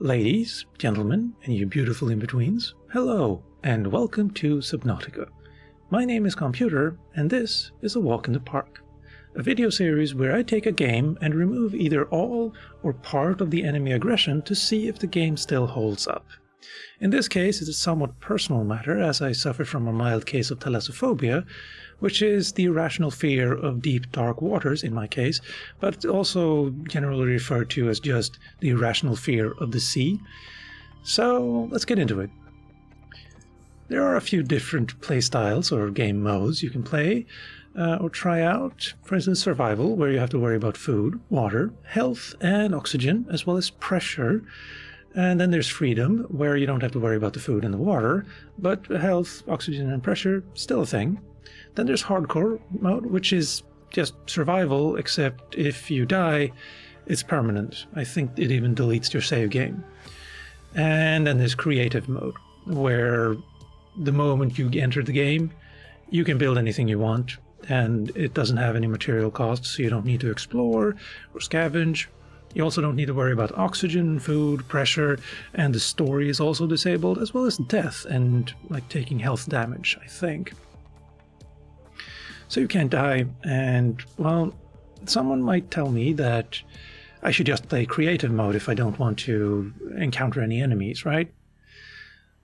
Ladies, gentlemen, and you beautiful in-betweens, hello, and welcome to Subnautica. My name is Calmputer, and this is A Walk in the Park, a video series where I take a game and remove either all or part of the enemy aggression to see if the game still holds up. In this case, it's a somewhat personal matter, as I suffer from a mild case of Thalassophobia, which is the irrational fear of deep, dark waters in my case, but also generally referred to as just the irrational fear of the sea. So let's get into it. There are a few different playstyles or game modes you can play or try out. For instance, survival, where you have to worry about food, water, health, and oxygen, as well as pressure. And then there's freedom, where you don't have to worry about the food and the water, but health, oxygen, and pressure, still a thing. Then there's hardcore mode, which is just survival, except if you die, it's permanent. I think it even deletes your save game. And then there's creative mode, where the moment you enter the game, you can build anything you want, and it doesn't have any material costs, so you don't need to explore or scavenge. You also don't need to worry about oxygen, food, pressure, and the story is also disabled, as well as death and taking health damage, I think. So you can't die, and, well, someone might tell me that I should just play creative mode if I don't want to encounter any enemies, right?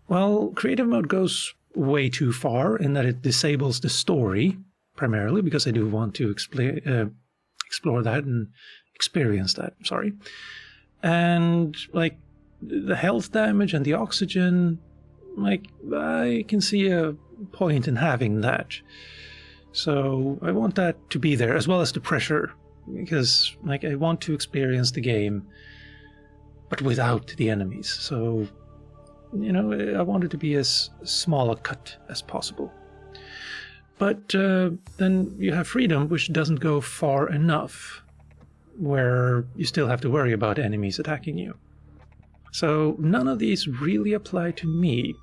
Well, creative mode goes way too far in that it disables the story, primarily, because I do want to explore that and experience that, And, the health damage and the oxygen, I can see a point in having that. So I want that to be there, as well as the pressure, because I want to experience the game, but without the enemies. So, I want it to be as small a cut as possible. But then you have freedom, which doesn't go far enough, where you still have to worry about enemies attacking you. So none of these really apply to me.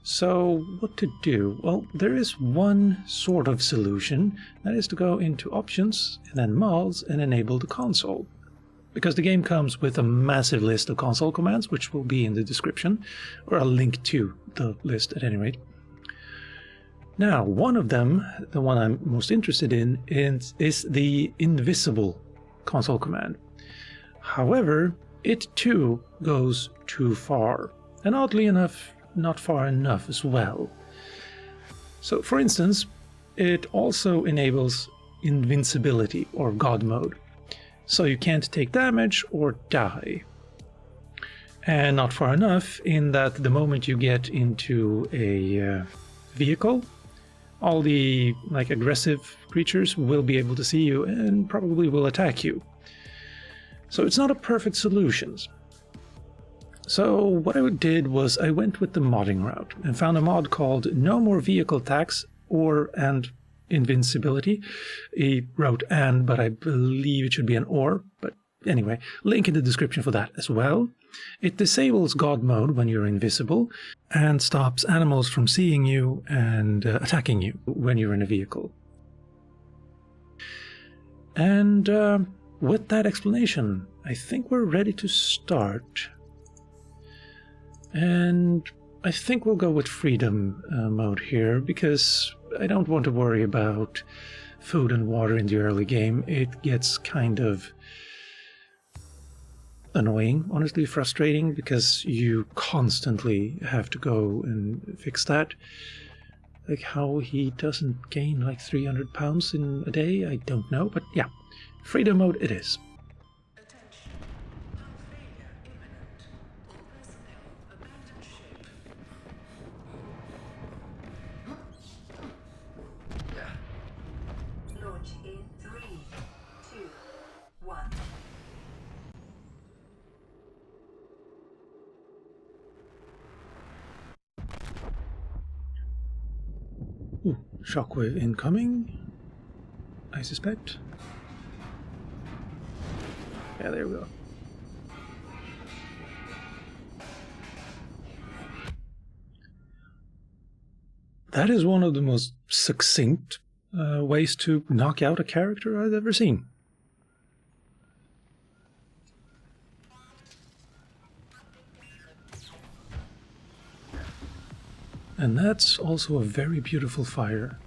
So what to do? Well, there is one sort of solution, that is to go into options and then mods and enable the console. Because the game comes with a massive list of console commands, which will be in the description, or a link to the list at any rate. Now, one of them, the one I'm most interested in, is the invisible console command. However, it too goes too far, and oddly enough, not far enough as well. So, for instance, it also enables Invincibility, or God mode, so you can't take damage or die. And not far enough in that the moment you get into a vehicle, all the aggressive creatures will be able to see you and probably will attack you. So it's not a perfect solution. So what I did was I went with the modding route and found a mod called No More Vehicle Attacks and Invincibility. He wrote and, but I believe it should be an or, but anyway, link in the description for that as well. It disables God mode when you're invisible and stops animals from seeing you and attacking you when you're in a vehicle. And with that explanation, I think we're ready to start. And I think we'll go with freedom mode here, because I don't want to worry about food and water in the early game. It gets kind of annoying, honestly frustrating, because you constantly have to go and fix that. How he doesn't gain 300 pounds in a day, I don't know, but yeah, freedom mode it is. Launch in 3, 2, 1. Ooh, shockwave incoming, I suspect. Yeah, there we go. That is one of the most succinct ways to knock out a character I've ever seen. And that's also a very beautiful fire.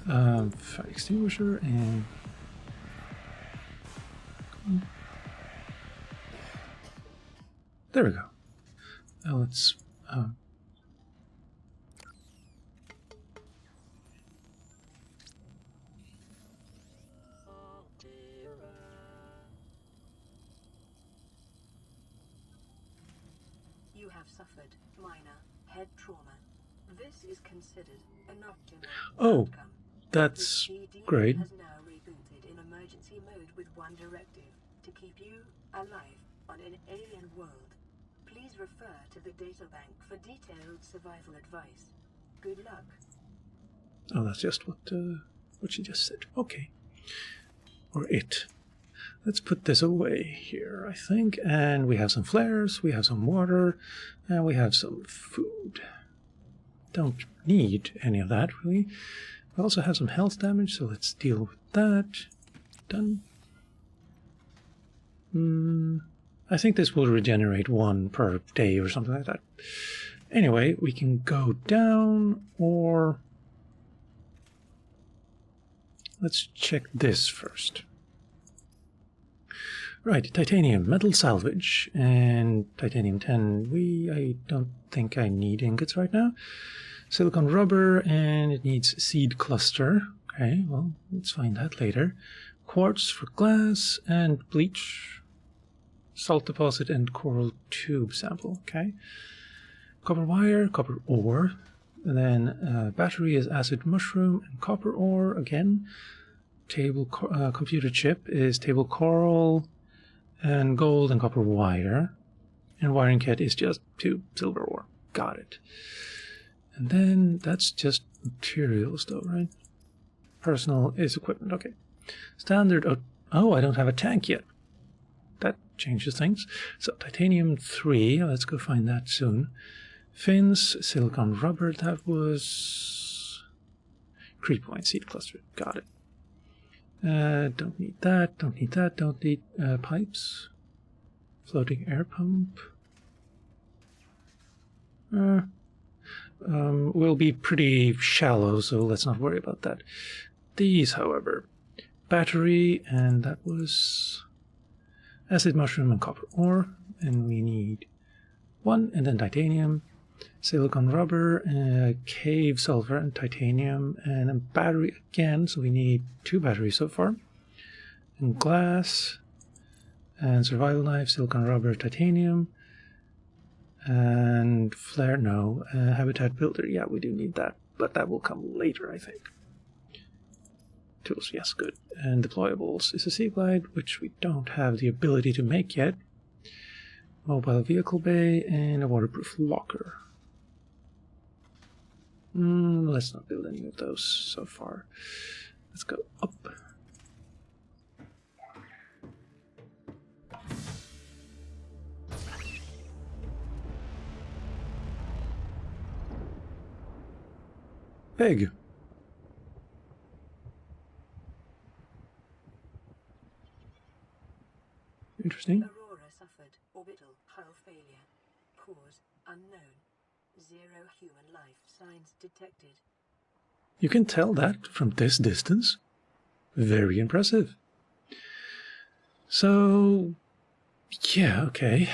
Fire extinguisher and... There we go. Now let's... You have suffered minor head trauma. This is considered an optimal outcome. That's The CD great. has now rebooted in emergency mode with one directive: to keep you alive on an alien world. Please refer to the databank for detailed survival advice. Good luck. Oh, that's just what she just said. Okay. Or it. Let's put this away here, I think. And we have some flares, we have some water, and we have some food. Don't need any of that, really. We also have some health damage, so let's deal with that. Done. I think this will regenerate 1 per day or something like that. Anyway, we can go down, or... Let's check this first. Right, titanium, metal salvage, and titanium 10. I don't think I need ingots right now. Silicon rubber, and it needs seed cluster. Okay, well, let's find that later. Quartz for glass, and bleach, salt deposit, and coral tube sample. Okay. Copper wire, copper ore. And then battery is acid mushroom, and copper ore again. Table computer chip is table coral, and gold and copper wire. And wiring kit is just 2 silver ore. Got it. And then that's just materials though, right? Personal is equipment, okay. Standard, oh, I don't have a tank yet. That changes things. So titanium 3, let's go find that soon. Fins, silicon rubber, that was... Creep point, seed cluster, got it. Don't need that, don't need that, don't need pipes. Floating air pump. Will be pretty shallow, so let's not worry about that. These, however, battery, and that was acid mushroom and copper ore, and we need 1, and then titanium, silicon rubber, cave sulfur, and titanium, and a battery again, so we need 2 batteries so far, and glass, and survival knife, silicon rubber, titanium, and flare, no, habitat builder, yeah, we do need that, but that will come later, I think. Tools, yes, good. And deployables is a sea glide, which we don't have the ability to make yet. Mobile vehicle bay, and a waterproof locker. Let's not build any of those so far. Let's go up. Pig. Interesting. Aurora suffered orbital hull failure. Cause unknown. 0 human life signs detected. You can tell that from this distance. Very impressive. So, yeah, okay.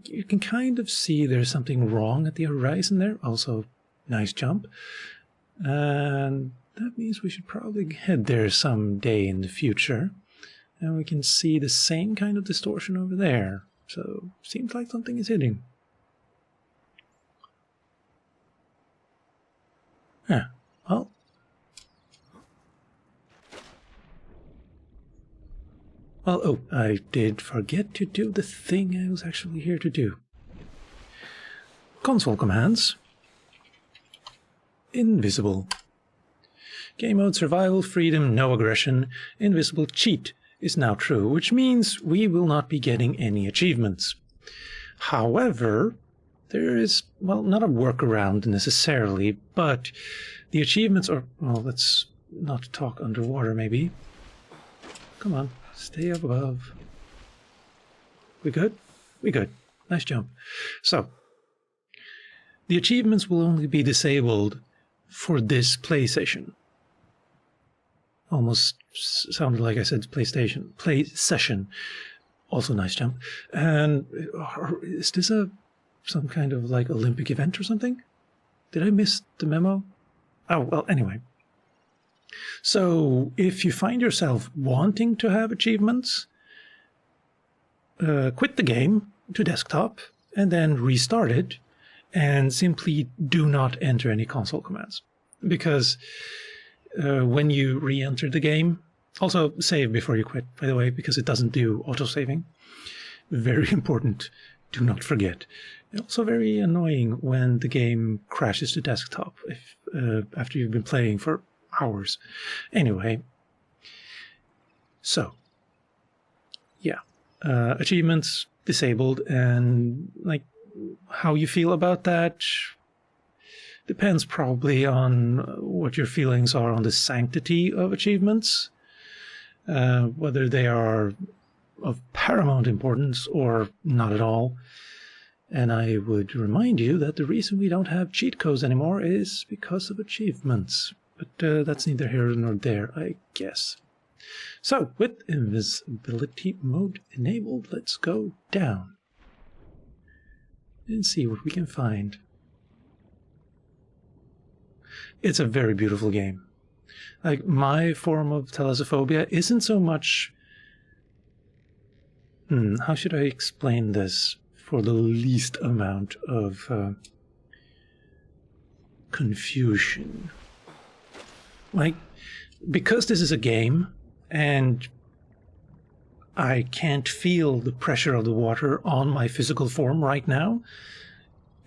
You can kind of see there's something wrong at the horizon there. Also, nice jump. And that means we should probably head there someday in the future. And we can see the same kind of distortion over there. So, seems like something is hitting. Yeah, well. Well, oh, I did forget to do the thing I was actually here to do. Console commands. Invisible. Game mode survival, freedom, no aggression. Invisible cheat is now true, which means we will not be getting any achievements. However, there is, well, not a workaround necessarily, but the achievements are, well, let's not talk underwater maybe. Come on, stay up above. We good? We good. Nice jump. So, the achievements will only be disabled for this play session. Almost sounded like I said PlayStation. Play session. Also nice jump. And is this some kind of like Olympic event or something? Did I miss the memo? Oh, well, anyway. So, if you find yourself wanting to have achievements, quit the game to desktop and then restart it, and simply do not enter any console commands. Because when you re-enter the game, also save before you quit, by the way, because it doesn't do autosaving. Very important, do not forget. Also very annoying when the game crashes to desktop if, after you've been playing for hours. Anyway, so, yeah, achievements disabled, and like how you feel about that depends probably on what your feelings are on the sanctity of achievements, whether they are of paramount importance or not at all. And I would remind you that the reason we don't have cheat codes anymore is because of achievements. But that's neither here nor there, I guess. So, with invisibility mode enabled, let's go down and see what we can find. It's a very beautiful game. Like, my form of thalassophobia isn't so much... how should I explain this for the least amount of confusion? Like, because this is a game, and I can't feel the pressure of the water on my physical form right now,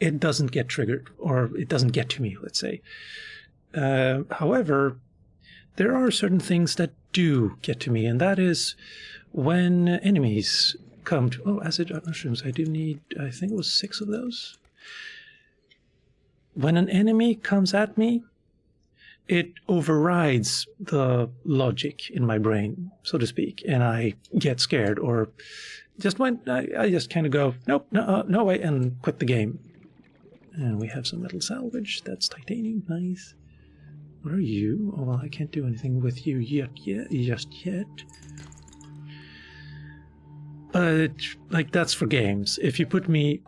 it doesn't get triggered, or it doesn't get to me, let's say. However, there are certain things that do get to me, and that is when enemies come to... Oh, acid mushrooms. I do need, I think it was 6 of those. When an enemy comes at me, it overrides the logic in my brain, so to speak, and I get scared, or just when I just kind of go, nope, no way, and quit the game. And we have some metal salvage. That's titanium. Nice. What are you? Oh, well, I can't do anything with you just yet. But, like, that's for games. If you put me,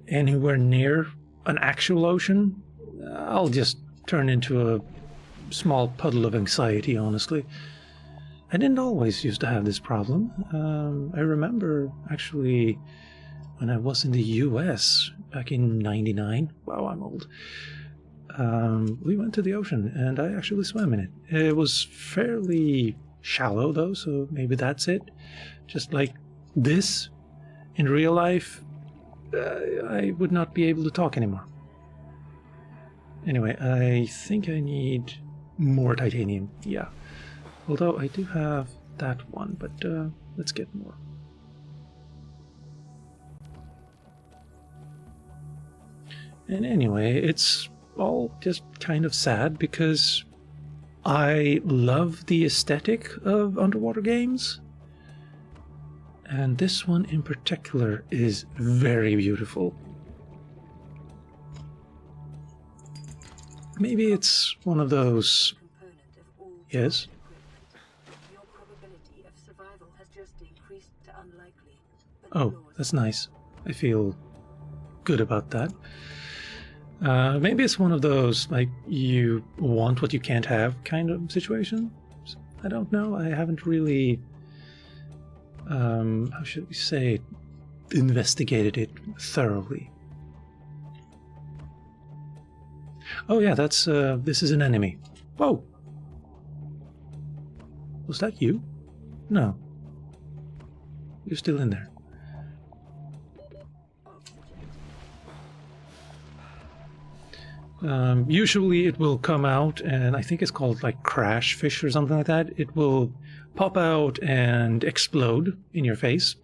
anywhere near an actual ocean, I'll just turn into a small puddle of anxiety, honestly. I didn't always used to have this problem. I remember, actually, when I was in the US back in '99. Wow, I'm old. We went to the ocean, and I actually swam in it. It was fairly shallow, though, so maybe that's it. Just like this, in real life, I would not be able to talk anymore. Anyway, I think I need more titanium, yeah. Although I do have that one, but let's get more. And anyway, it's all just kind of sad because I love the aesthetic of underwater games. And this one in particular is very beautiful. Maybe it's one of those... Yes? Your probability of survival has just increased to unlikely. Oh, that's nice. I feel good about that. Maybe it's one of those, like, you want what you can't have kind of situation. I don't know. I haven't really, how should we say, investigated it thoroughly. Oh yeah, that's, this is an enemy. Whoa! Was that you? No. You're still in there. Usually it will come out, and I think it's called like crash fish or something like that. It will pop out and explode in your face.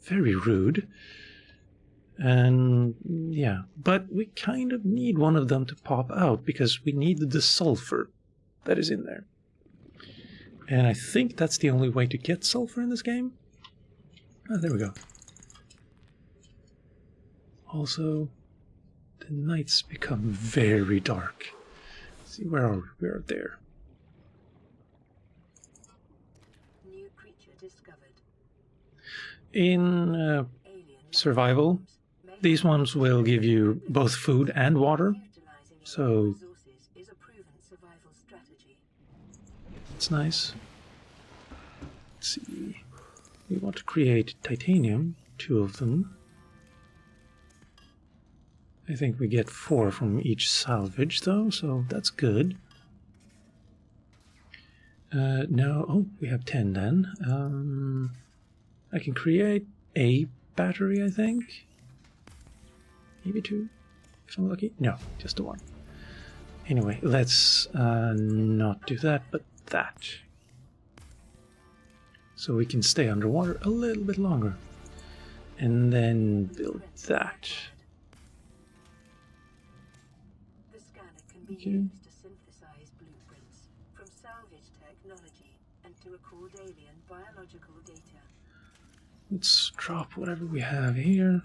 Very rude. And yeah, but we kind of need one of them to pop out because we need the sulfur that is in there. And I think that's the only way to get sulfur in this game. Oh, there we go. Also, the nights become very dark. Let's see, where are we? We're there. New creature discovered. In Alien survival, these ones will give you both food and water, utilizing so resources is a proven survival strategy. it's nice. Let's see. We want to create titanium, 2 of them. I think we get 4 from each salvage, though, so that's good. No, oh, we have 10 then. I can create a battery, I think. Maybe 2, if I'm lucky. No, just the 1. Anyway, let's not do that, but that. So we can stay underwater a little bit longer. And then build that. The scanner can be Okay. used to synthesize blueprints from salvage technology and to record alien biological data. Let's drop whatever we have here.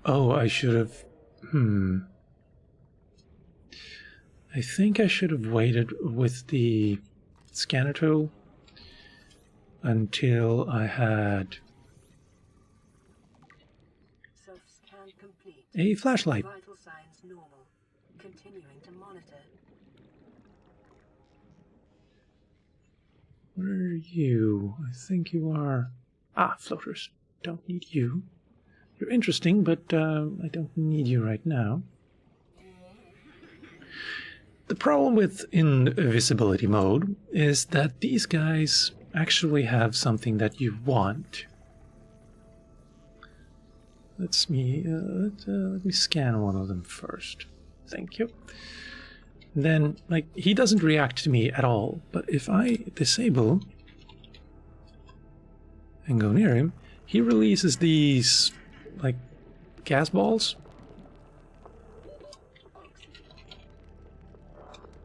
Oh, I should have... I think I should have waited with the scanner tool until I had Self-scan complete. a flashlight. Vital signs normal. Continuing to monitor. Where are you? I think you are... Ah, floaters. Don't need you. You're interesting, but I don't need you right now. The problem with invisibility mode is that these guys actually have something that you want. Let me scan one of them first. Thank you. Then, like, he doesn't react to me at all, but if I disable and go near him, he releases these, like, gas balls.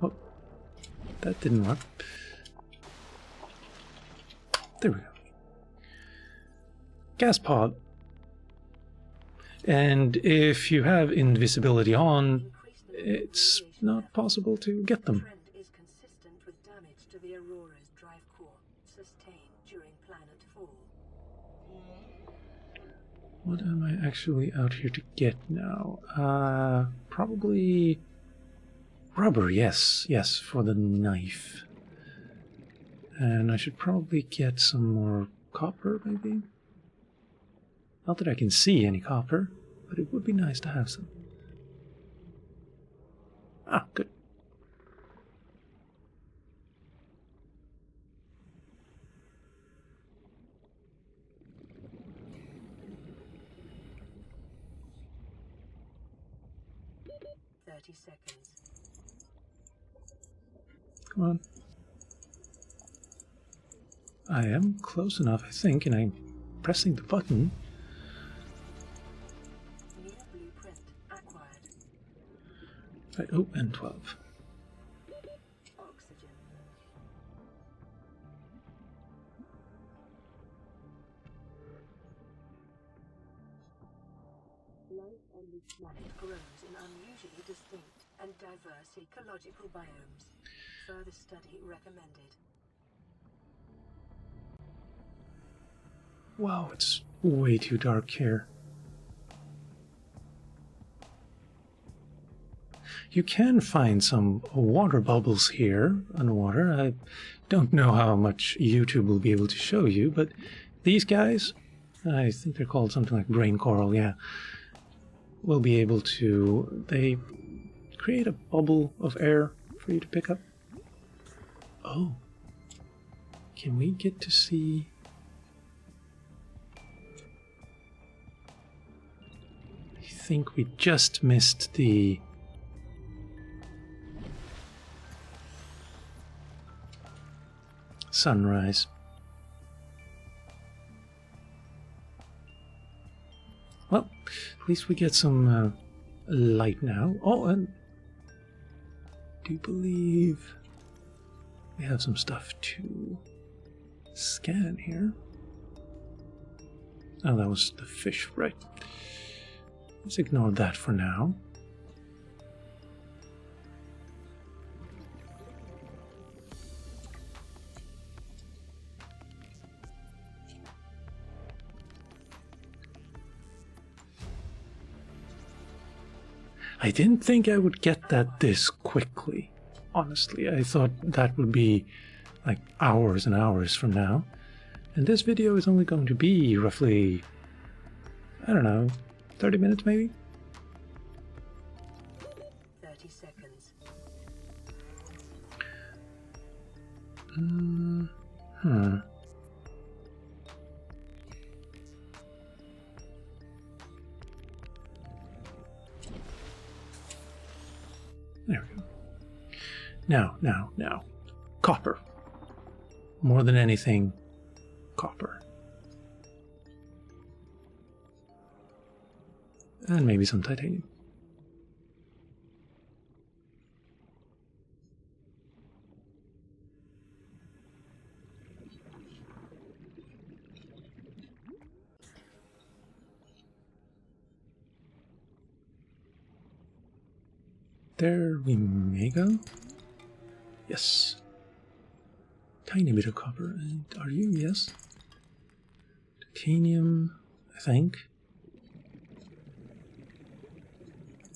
Oh, that didn't work. There we go. Gas pod. And if you have invisibility on, it's not possible to get them. Trend is consistent with damage to the Aurora's drive core sustained during planet fall. What am I actually out here to get now? Probably rubber, yes, for the knife. And I should probably get some more copper, maybe? Not that I can see any copper, but it would be nice to have some. Ah, good. Seconds. Come on. I am close enough, I think, and I'm pressing the button. New blueprint acquired. Right, oh, and 12. Oxygen. Life on this planet grows in unusually distinct and diverse ecological biomes. Further study recommended. Wow, it's way too dark here. You can find some water bubbles here underwater. I don't know how much YouTube will be able to show you, but these guys, I think they're called something like brain coral, yeah, will be able to... They create a bubble of air for you to pick up. Oh. Can we get to see... I think we just missed the... sunrise. Well, at least we get some light now. Oh, and do believe we have some stuff to scan here. Oh, that was the fish, right. Let's ignore that for now. I didn't think I would get that this quickly, honestly. I thought that would be like hours and hours from now. And this video is only going to be roughly, I don't know, 30 minutes maybe? 30 seconds. There we go. Now. Copper. More than anything, copper. And maybe some titanium. There we may go. Yes. Tiny bit of copper. And are you? Yes. Titanium, I think.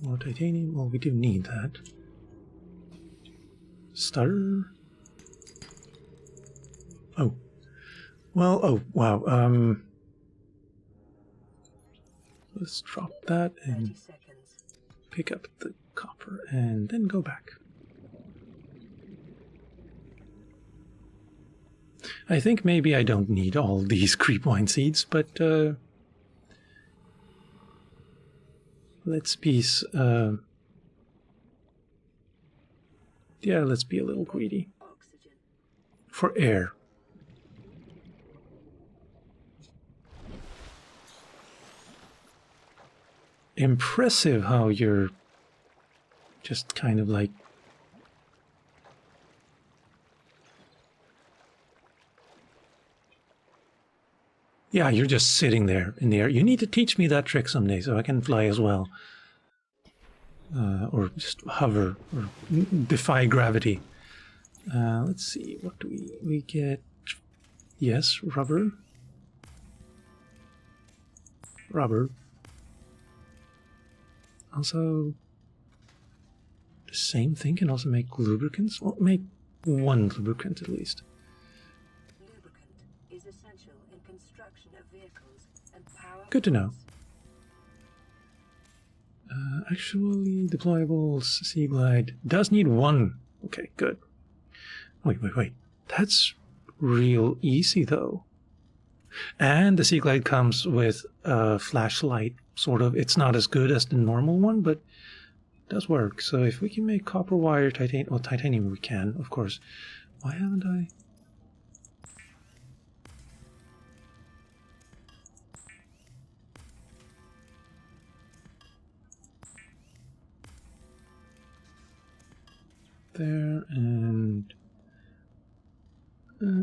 More titanium. Well, we do need that. Stutter. Oh. Well, oh, wow. Let's drop that and pick up the copper and then go back. I think maybe I don't need all these creep wine seeds, but let's be let's be a little greedy. For air. Impressive how you're just kind of like you're just sitting there in the air. You need to teach me that trick someday so I can fly as well. Or just hover or defy gravity. Let's see, what do we get? Yes, rubber. Also, the same thing can also make lubricants. Well, make one lubricant at least. Lubricant is essential in construction of vehicles and power. Good to know. Actually, deployables, Sea Glide does need one. Okay, good. Wait. That's real easy though. And the Sea Glide comes with a flashlight, sort of. It's not as good as the normal one, but it does work. So if we can make copper wire, titanium we can, of course. Why haven't I? There, and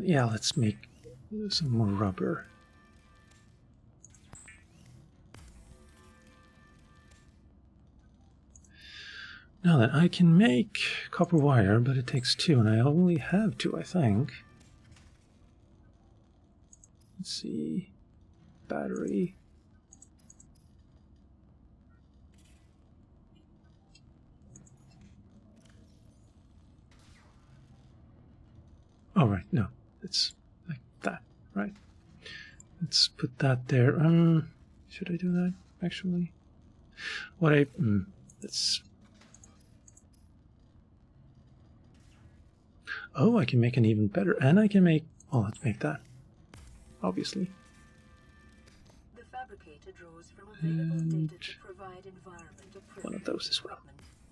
yeah, let's make some more rubber. Now then, I can make copper wire, but it takes 2, and I only have 2, I think. Let's see. Battery. Oh, right, no. It's like that, right? Let's put that there. Should I do that, actually? Let's... Oh, I can make an even better, and I can make... Oh, let's make that, obviously. The fabricator draws from available data to provide environment one of those as well.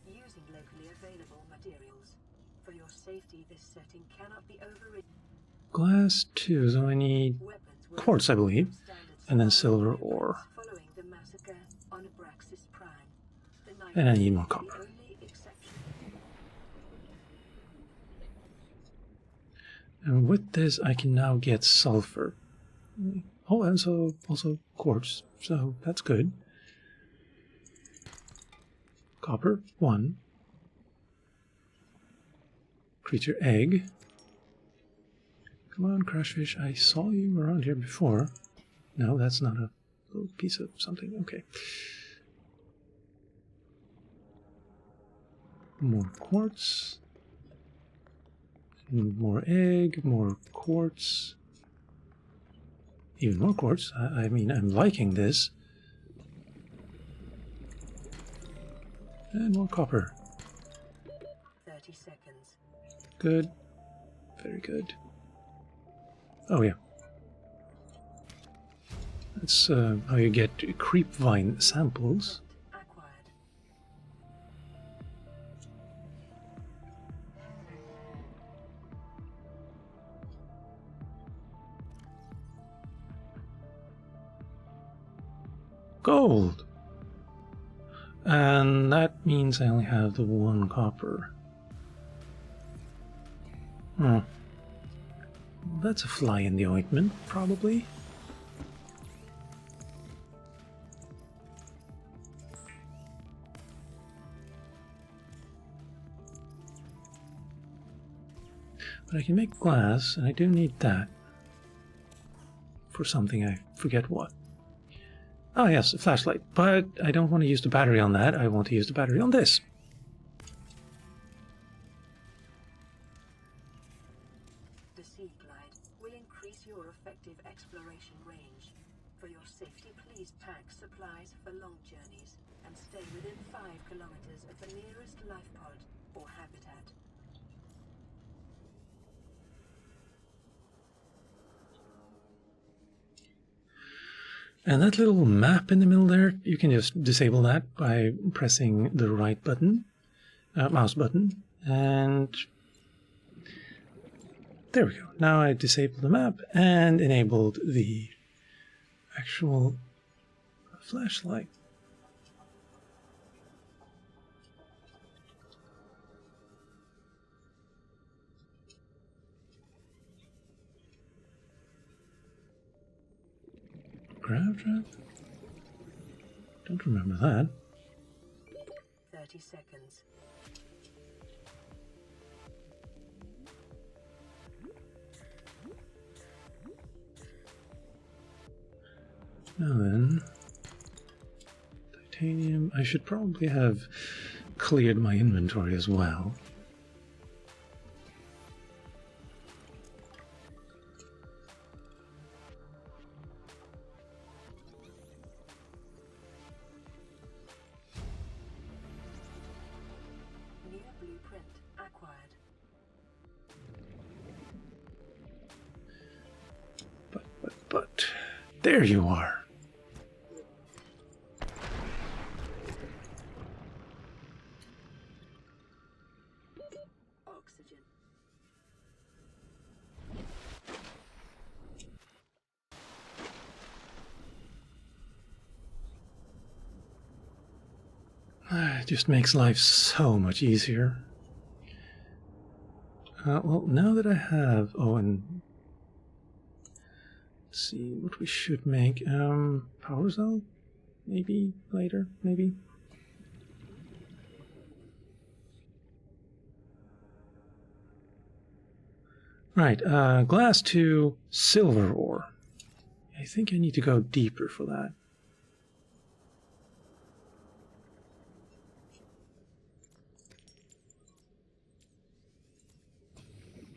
Using locally available materials. For your safety, this setting cannot be overridden. Glass 2, so I need quartz, I believe, and then silver ore. Following the massacre on Abraxas Prime, And I need more copper. And with this, I can now get sulfur. Oh, and so also quartz, so that's good. Copper, 1. Creature egg. Come on, Crashfish, I saw you around here before. No, that's not a little piece of something. Okay. More quartz. More egg, more quartz. Even more quartz. I mean, I'm liking this. And more copper. 30 seconds. Good. Very good. Oh, yeah. That's how you get creep vine samples. Acquired. Gold! And that means I only have the 1 copper. Hmm. That's a fly in the ointment, probably. But I can make glass, and I do need that. For something, I forget what. Ah, yes, a flashlight. But I don't want to use the battery on that. I want to use the battery on this. The Sea Glide will increase your effective exploration range. For your safety, please pack supplies for long journeys and stay within 5 kilometers of the nearest life pod or habitat. And that little map in the middle there, you can just disable that by pressing the right button, mouse button, and there we go. Now I disabled the map and enabled the actual flashlight. Grav trap? Don't remember that. 30 seconds. Now then, titanium. I should probably have cleared my inventory as well. New blueprint acquired. But, there you are. Oxygen. It just makes life so much easier. Well, now that I have... Oh, and... Let's see what we should make. Power cell? Maybe later, maybe? Right, glass to silver ore. I think I need to go deeper for that.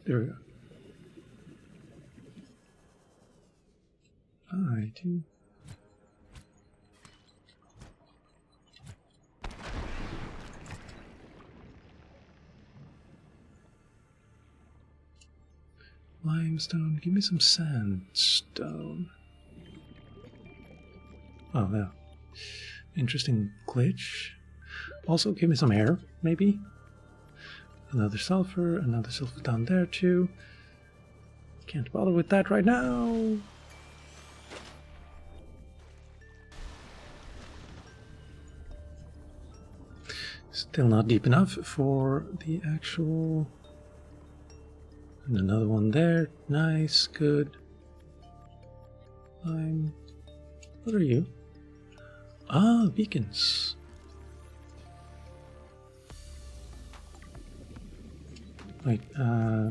There we go. I do. Limestone. Give me some sandstone. Oh, yeah. Interesting glitch. Also, give me some air, maybe. Another sulfur down there too. Can't bother with that right now. Still not deep enough for the actual And another one there. Nice, good. What are you? Ah, beacons. Wait,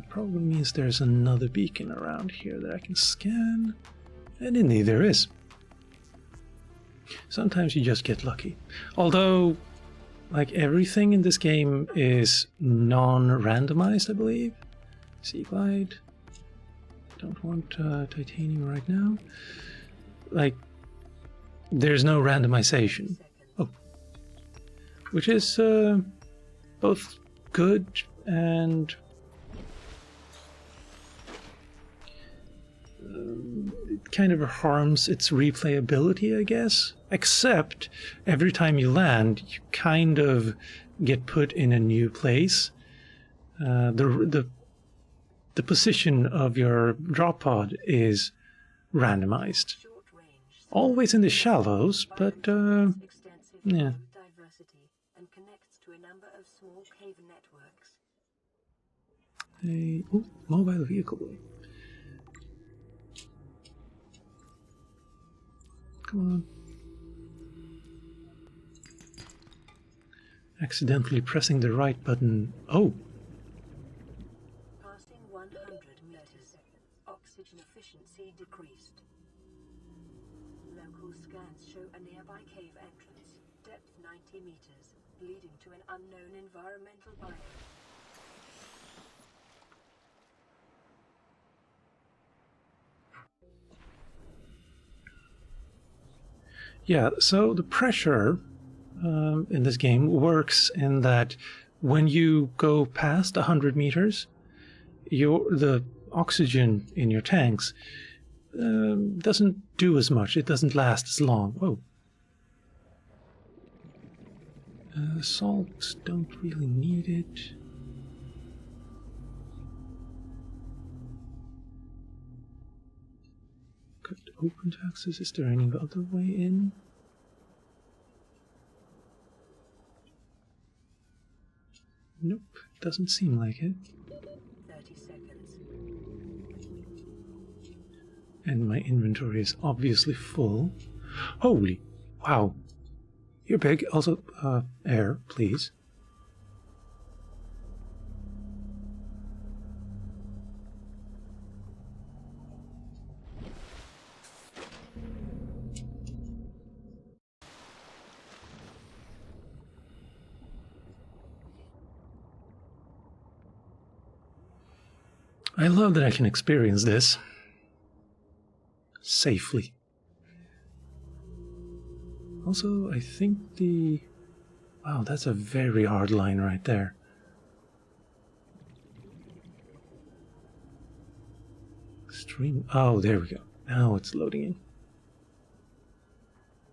probably means there's another beacon around here that I can scan. And indeed there is. Sometimes you just get lucky. Although, like, everything in this game is non-randomized, I believe. Sea glide. Don't want titanium right now. Like, there's no randomization. Oh. Which is both good and it kind of harms its replayability, I guess. Except every time you land, you kind of get put in a new place. The position of your drop pod is randomized. Always in the shallows, but yeah. And connects to a number of small cave networks. Mobile vehicle. Come on. Accidentally pressing the right button. Oh! Passing 100 meters. Oxygen efficiency decreased. Local scans show a nearby cave entrance. Depth 90 meters, leading to an unknown environmental biome. Yeah, so the pressure in this game works in that when you go past 100 meters, the oxygen in your tanks doesn't do as much. It doesn't last as long. Whoa. Salt, don't really need it. Could open to access. Is there any other way in? Nope, doesn't seem like it. 30 seconds. And my inventory is obviously full. Holy, wow. You're big. Also, air, please. I love that I can experience this safely. Also, I think wow, that's a very hard line right there. Extreme. Oh, there we go. Now it's loading in.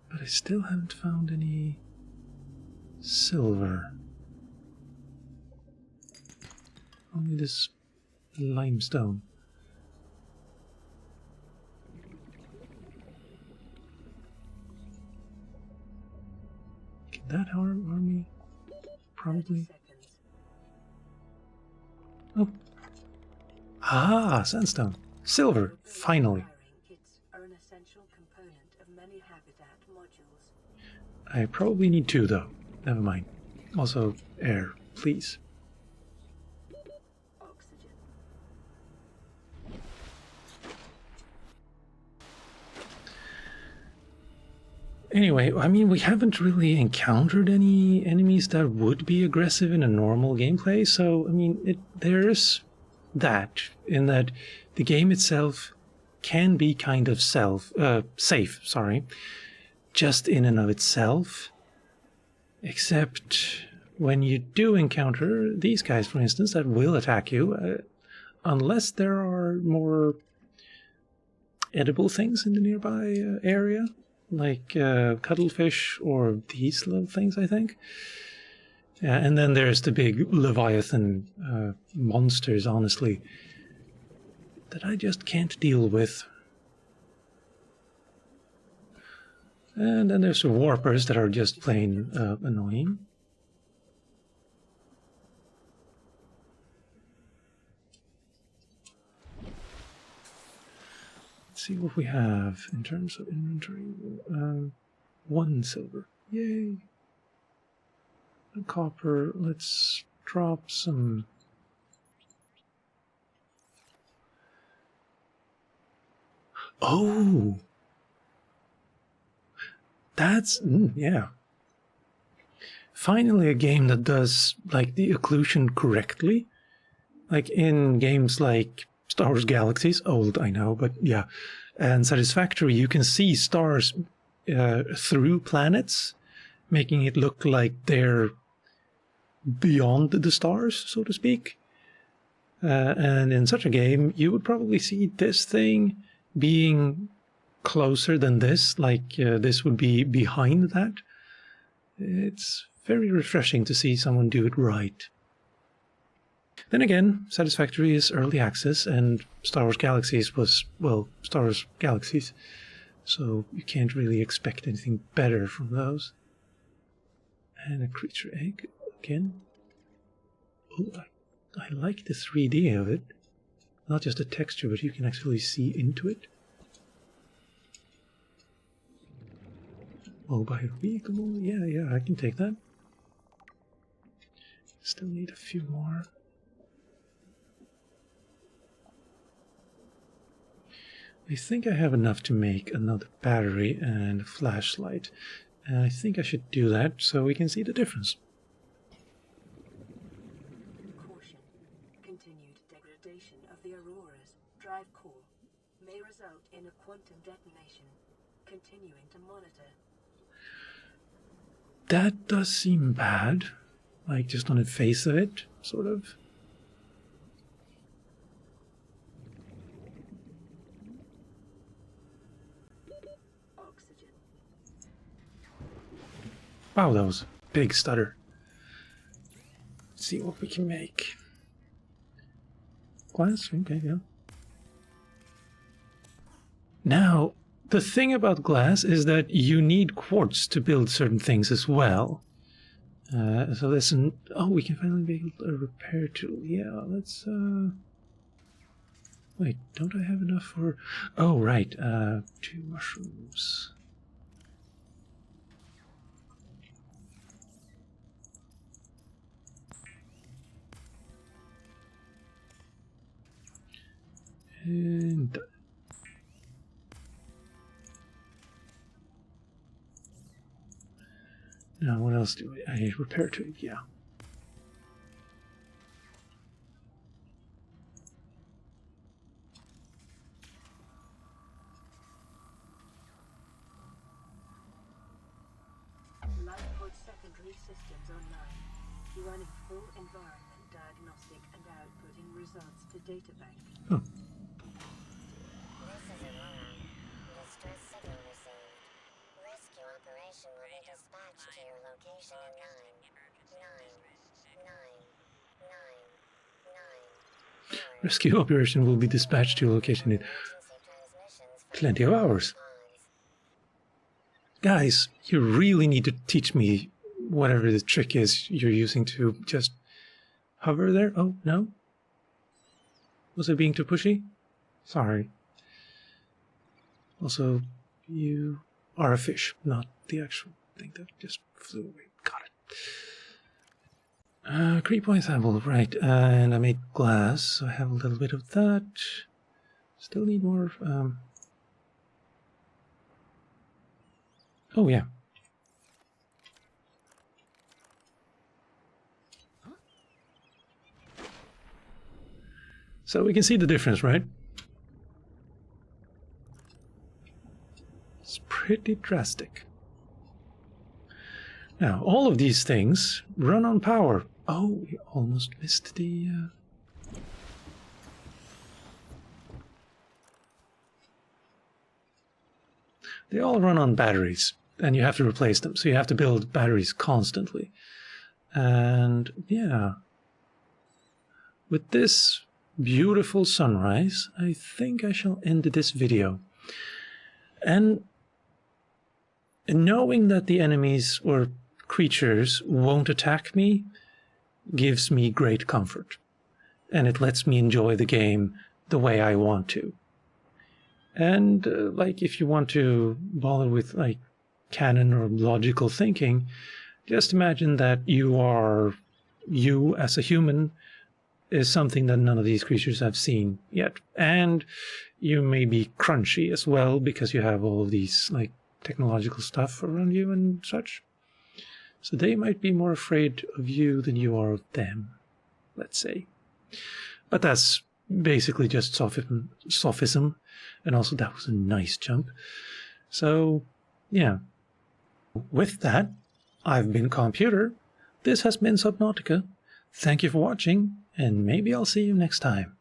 But I still haven't found any silver. Only this limestone. Can that harm me? Probably. Oh. Ah, sandstone. Silver, finally. Are an essential component of many habitat modules. I probably need two, though. Never mind. Also, air, please. Oxygen. Anyway, I mean, we haven't really encountered any enemies that would be aggressive in a normal gameplay, so, I mean, there's that, in that the game itself can be kind of safe, just in and of itself, except when you do encounter these guys, for instance, that will attack you, unless there are more edible things in the nearby area, like cuttlefish or these little things, I think. And then there's the big Leviathan monsters, honestly, that I just can't deal with. And then there's the warpers that are just plain annoying. see what we have in terms of inventory. 1 silver. Yay! And copper. Let's drop some. Oh! That's. Yeah. Finally, a game that does like the occlusion correctly. Like in games like Star Wars Galaxies, old I know, but yeah, and Satisfactory, you can see stars through planets, making it look like they're beyond the stars, so to speak. And in such a game, you would probably see this thing being closer than this, like this would be behind that. It's very refreshing to see someone do it right. Then again, Satisfactory is early access, and Star Wars Galaxies was, well, Star Wars Galaxies, so you can't really expect anything better from those. And a creature egg again. Oh, I like the 3D of it. Not just the texture, but you can actually see into it. Mobile vehicle, yeah, I can take that. Still need a few more. I think I have enough to make another battery and a flashlight. And I think I should do that so we can see the difference. Caution. Continued degradation of the Aurora's drive core may result in a quantum detonation. Continuing to monitor. That does seem bad. Like just on the face of it, sort of. Oxygen. Wow, that was a big stutter. Let's see what we can make. Glass, okay, yeah. Now, the thing about glass is that you need quartz to build certain things as well. So listen. Oh, we can finally make a repair tool. Yeah, let's. Wait, don't I have enough for? Oh, right. 2 mushrooms. And. Now, what else do I need? Repair tool, yeah. Lifepod secondary systems online. Running full environment diagnostic and outputting results to databank. Oh. This is Aurora. Distress signal received. Rescue operation will be dispatched to your location in 9 hours. Rescue operation will be dispatched to your location in plenty of hours. Guys, you really need to teach me whatever the trick is you're using to just hover there. Oh, no? Was I being too pushy? Sorry. Also, you are a fish, not the actual thing that just flew away. Got it. Creep point sample, right. And I made glass, so I have a little bit of that. Still need more. Oh, yeah. So we can see the difference, right? It's pretty drastic. Now, all of these things run on power. Oh, we almost missed the... They all run on batteries, and you have to replace them. So you have to build batteries constantly. And, yeah. With this beautiful sunrise, I think I shall end this video. And knowing that the enemies or creatures won't attack me gives me great comfort. And it lets me enjoy the game the way I want to. And like, if you want to bother with like canon or logical thinking, just imagine that you as a human is something that none of these creatures have seen yet. And you may be crunchy as well because you have all of these like technological stuff around you and such. So they might be more afraid of you than you are of them, let's say. But that's basically just sophism. And also that was a nice jump. So, yeah. With that, I've been Calmputer. This has been Subnautica. Thank you for watching, and maybe I'll see you next time.